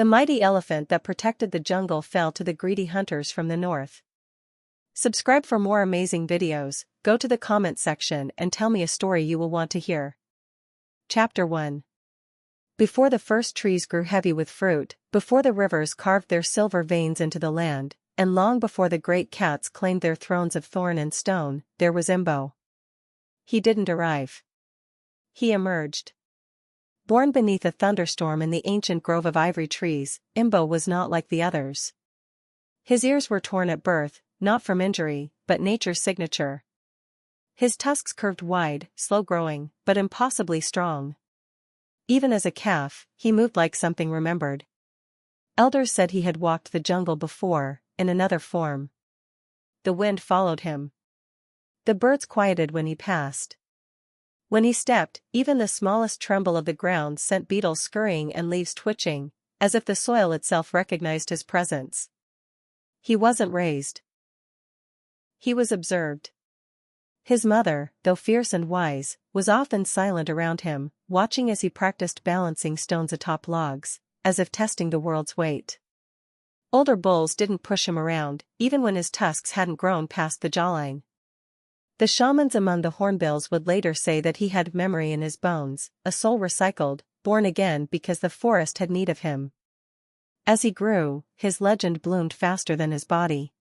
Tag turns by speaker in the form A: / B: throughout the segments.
A: The mighty elephant that protected the jungle fell to the greedy hunters from the north. Subscribe for more amazing videos. Go to the comment section and tell me a story you will want to hear. Chapter 1. Before the first trees grew heavy with fruit, before the rivers carved their silver veins into the land, and long before the great cats claimed their thrones of thorn and stone, there was Imbo. He didn't arrive. He emerged. Born beneath a thunderstorm in the ancient grove of ivory trees, Imbo was not like the others. His ears were torn at birth, not from injury, but nature's signature. His tusks curved wide, slow-growing, but impossibly strong. Even as a calf, he moved like something remembered. Elders said he had walked the jungle before, in another form. The wind followed him. The birds quieted when he passed. When he stepped, even the smallest tremble of the ground sent beetles scurrying and leaves twitching, as if the soil itself recognized his presence. He wasn't raised. He was observed. His mother, though fierce and wise, was often silent around him, watching as he practiced balancing stones atop logs, as if testing the world's weight. Older bulls didn't push him around, even when his tusks hadn't grown past the jawline. The shamans among the hornbills would later say that he had memory in his bones, a soul recycled, born again because the forest had need of him. As he grew, his legend bloomed faster than his body.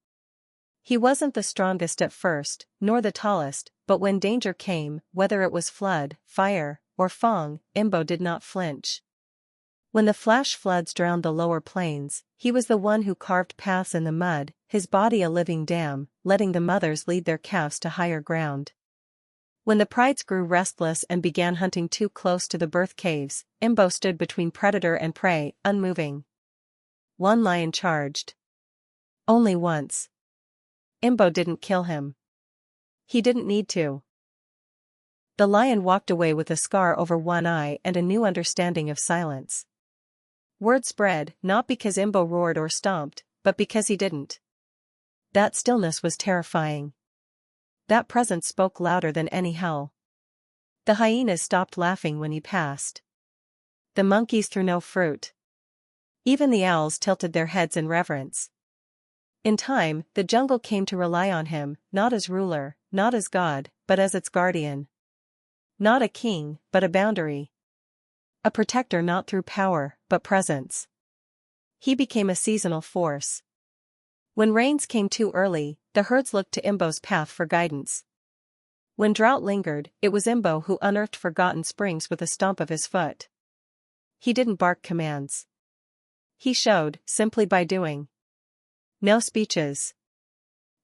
A: He wasn't the strongest at first, nor the tallest, but when danger came, whether it was flood, fire, or Fong, Imbo did not flinch. When the flash floods drowned the lower plains, he was the one who carved paths in the mud, his body a living dam, letting the mothers lead their calves to higher ground. When the prides grew restless and began hunting too close to the birth caves, Imbo stood between predator and prey, unmoving. One lion charged. Only once. Imbo didn't kill him. He didn't need to. The lion walked away with a scar over one eye and a new understanding of silence. Word spread, not because Imbo roared or stomped, but because he didn't. That stillness was terrifying. That presence spoke louder than any howl. The hyenas stopped laughing when he passed. The monkeys threw no fruit. Even the owls tilted their heads in reverence. In time, the jungle came to rely on him, not as ruler, not as god, but as its guardian. Not a king, but a boundary. A protector not through power, but presence. He became a seasonal force. When rains came too early, the herds looked to Imbo's path for guidance. When drought lingered, it was Imbo who unearthed forgotten springs with a stomp of his foot. He didn't bark commands. He showed, simply by doing. No speeches.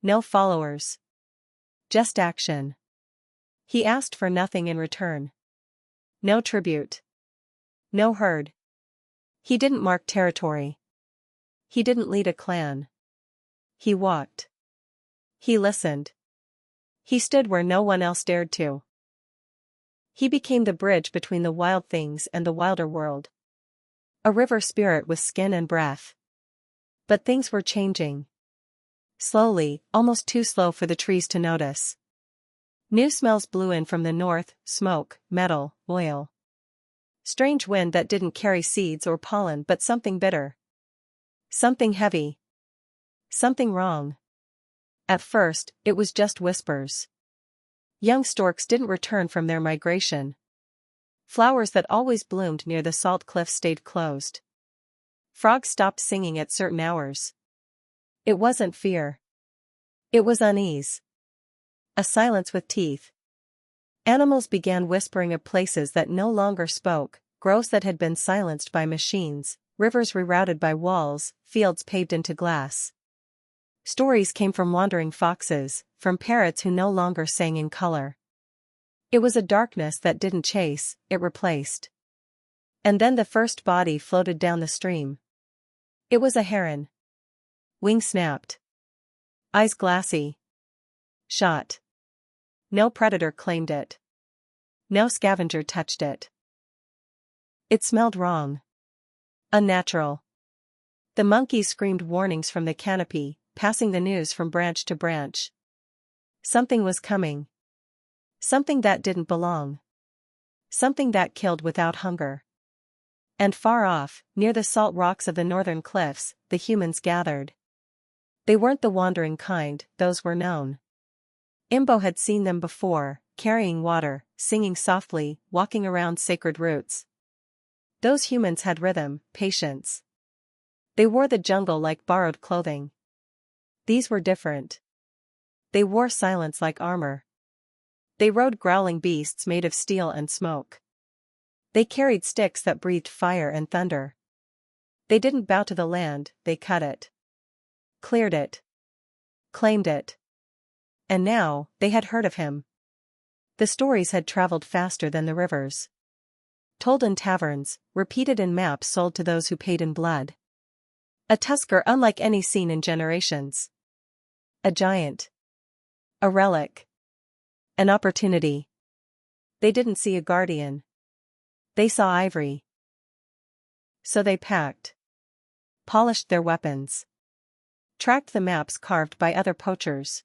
A: No followers. Just action. He asked for nothing in return. No tribute. No herd. He didn't mark territory. He didn't lead a clan. He walked. He listened. He stood where no one else dared to. He became the bridge between the wild things and the wilder world. A river spirit with skin and breath. But things were changing. Slowly, almost too slow for the trees to notice. New smells blew in from the north: smoke, metal, oil. Strange wind that didn't carry seeds or pollen but something bitter. Something heavy. Something wrong. At first, it was just whispers. Young storks didn't return from their migration. Flowers that always bloomed near the salt cliffs stayed closed. Frogs stopped singing at certain hours. It wasn't fear. It was unease. A silence with teeth. Animals began whispering of places that no longer spoke, groves that had been silenced by machines, rivers rerouted by walls, fields paved into glass. Stories came from wandering foxes, from parrots who no longer sang in color. It was a darkness that didn't chase, it replaced. And then the first body floated down the stream. It was a heron. Wing snapped. Eyes glassy. Shot. No predator claimed it. No scavenger touched it. It smelled wrong. Unnatural. The monkeys screamed warnings from the canopy, passing the news from branch to branch. Something was coming. Something that didn't belong. Something that killed without hunger. And far off, near the salt rocks of the northern cliffs, the humans gathered. They weren't the wandering kind, those were known. Imbo had seen them before, carrying water, singing softly, walking around sacred roots. Those humans had rhythm, patience. They wore the jungle like borrowed clothing. These were different. They wore silence like armor. They rode growling beasts made of steel and smoke. They carried sticks that breathed fire and thunder. They didn't bow to the land, they cut it. Cleared it. Claimed it. And now, they had heard of him. The stories had traveled faster than the rivers. Told in taverns, repeated in maps sold to those who paid in blood. A tusker unlike any seen in generations. A giant. A relic. An opportunity. They didn't see a guardian. They saw ivory. So they packed. Polished their weapons. Tracked the maps carved by other poachers.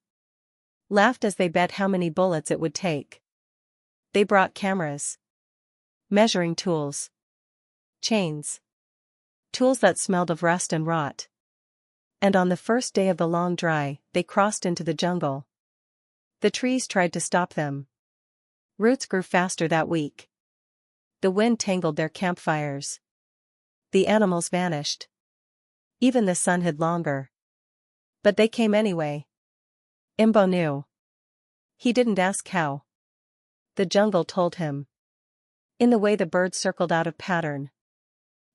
A: Laughed as they bet how many bullets it would take. They brought cameras. Measuring tools. Chains. Tools that smelled of rust and rot. And on the first day of the long dry, they crossed into the jungle. The trees tried to stop them. Roots grew faster that week. The wind tangled their campfires. The animals vanished. Even the sun hid longer. But they came anyway. Imbo knew. He didn't ask how. The jungle told him. In the way the birds circled out of pattern.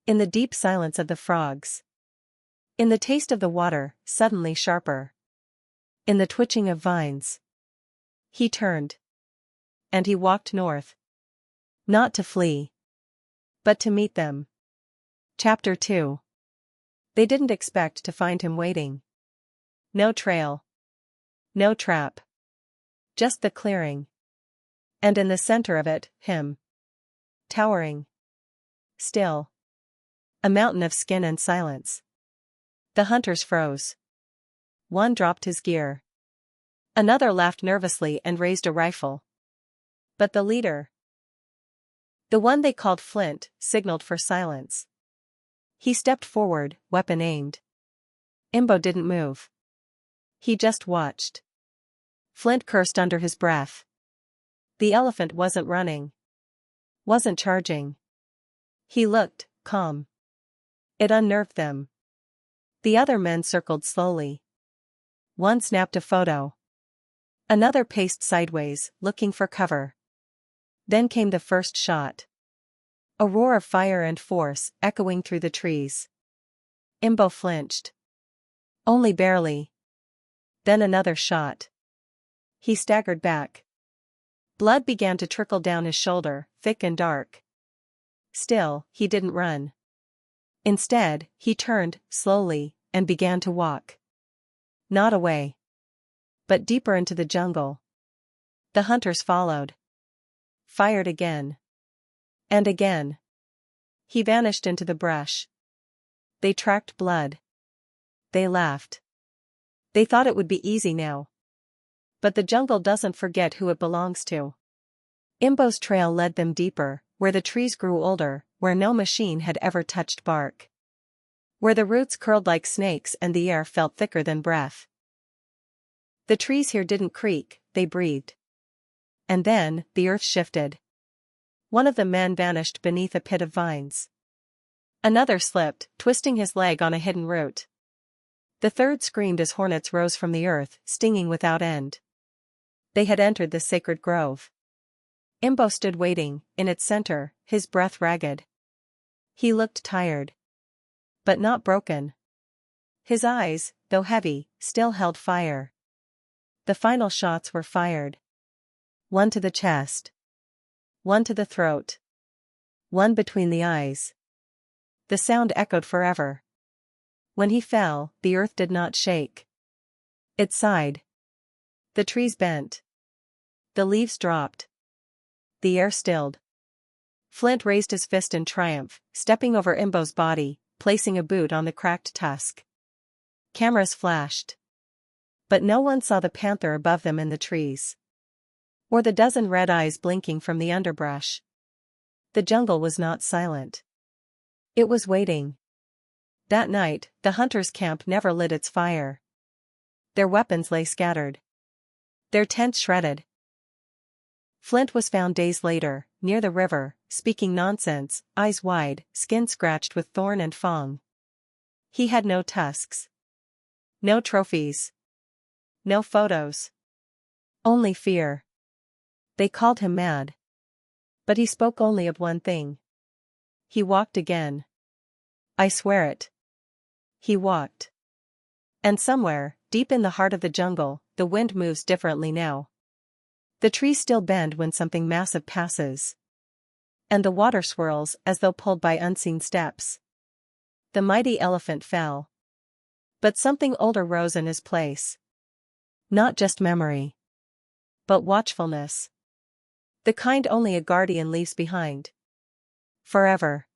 A: In the deep silence of the frogs. In the taste of the water, suddenly sharper. In the twitching of vines. He turned. And he walked north. Not to flee. But to meet them. Chapter 2. They didn't expect to find him waiting. No trail. No trap. Just the clearing. And in the center of it, him. Towering. Still. A mountain of skin and silence. The hunters froze. One dropped his gear. Another laughed nervously and raised a rifle. But the leader, the one they called Flint, signaled for silence. He stepped forward, weapon aimed. Imbo didn't move. He just watched. Flint cursed under his breath. The elephant wasn't running. Wasn't charging. He looked calm. It unnerved them. The other men circled slowly. One snapped a photo. Another paced sideways, looking for cover. Then came the first shot. A roar of fire and force, echoing through the trees. Imbo flinched. Only barely. Then another shot. He staggered back. Blood began to trickle down his shoulder, thick and dark. Still, he didn't run. Instead, he turned, slowly, and began to walk. Not away. But deeper into the jungle. The hunters followed. Fired again. And again. He vanished into the brush. They tracked blood. They laughed. They thought it would be easy now. But the jungle doesn't forget who it belongs to. Imbo's trail led them deeper, where the trees grew older, where no machine had ever touched bark. Where the roots curled like snakes and the air felt thicker than breath. The trees here didn't creak, they breathed. And then, the earth shifted. One of the men vanished beneath a pit of vines. Another slipped, twisting his leg on a hidden root. The third screamed as hornets rose from the earth, stinging without end. They had entered the sacred grove. Imbo stood waiting, in its center, his breath ragged. He looked tired. But not broken. His eyes, though heavy, still held fire. The final shots were fired. One to the chest. One to the throat. One between the eyes. The sound echoed forever. When he fell, the earth did not shake. It sighed. The trees bent. The leaves dropped. The air stilled. Flint raised his fist in triumph, stepping over Imbo's body, placing a boot on the cracked tusk. Cameras flashed. But no one saw the panther above them in the trees. Or the dozen red eyes blinking from the underbrush. The jungle was not silent. It was waiting. That night, the hunters' camp never lit its fire. Their weapons lay scattered. Their tents shredded. Flint was found days later, near the river, speaking nonsense, eyes wide, skin scratched with thorn and fong. He had no tusks. No trophies. No photos. Only fear. They called him mad. But he spoke only of one thing. He walked again. I swear it. He walked. And somewhere, deep in the heart of the jungle, the wind moves differently now. The trees still bend when something massive passes. And the water swirls as though pulled by unseen steps. The mighty elephant fell. But something older rose in his place. Not just memory. But watchfulness. The kind only a guardian leaves behind. Forever.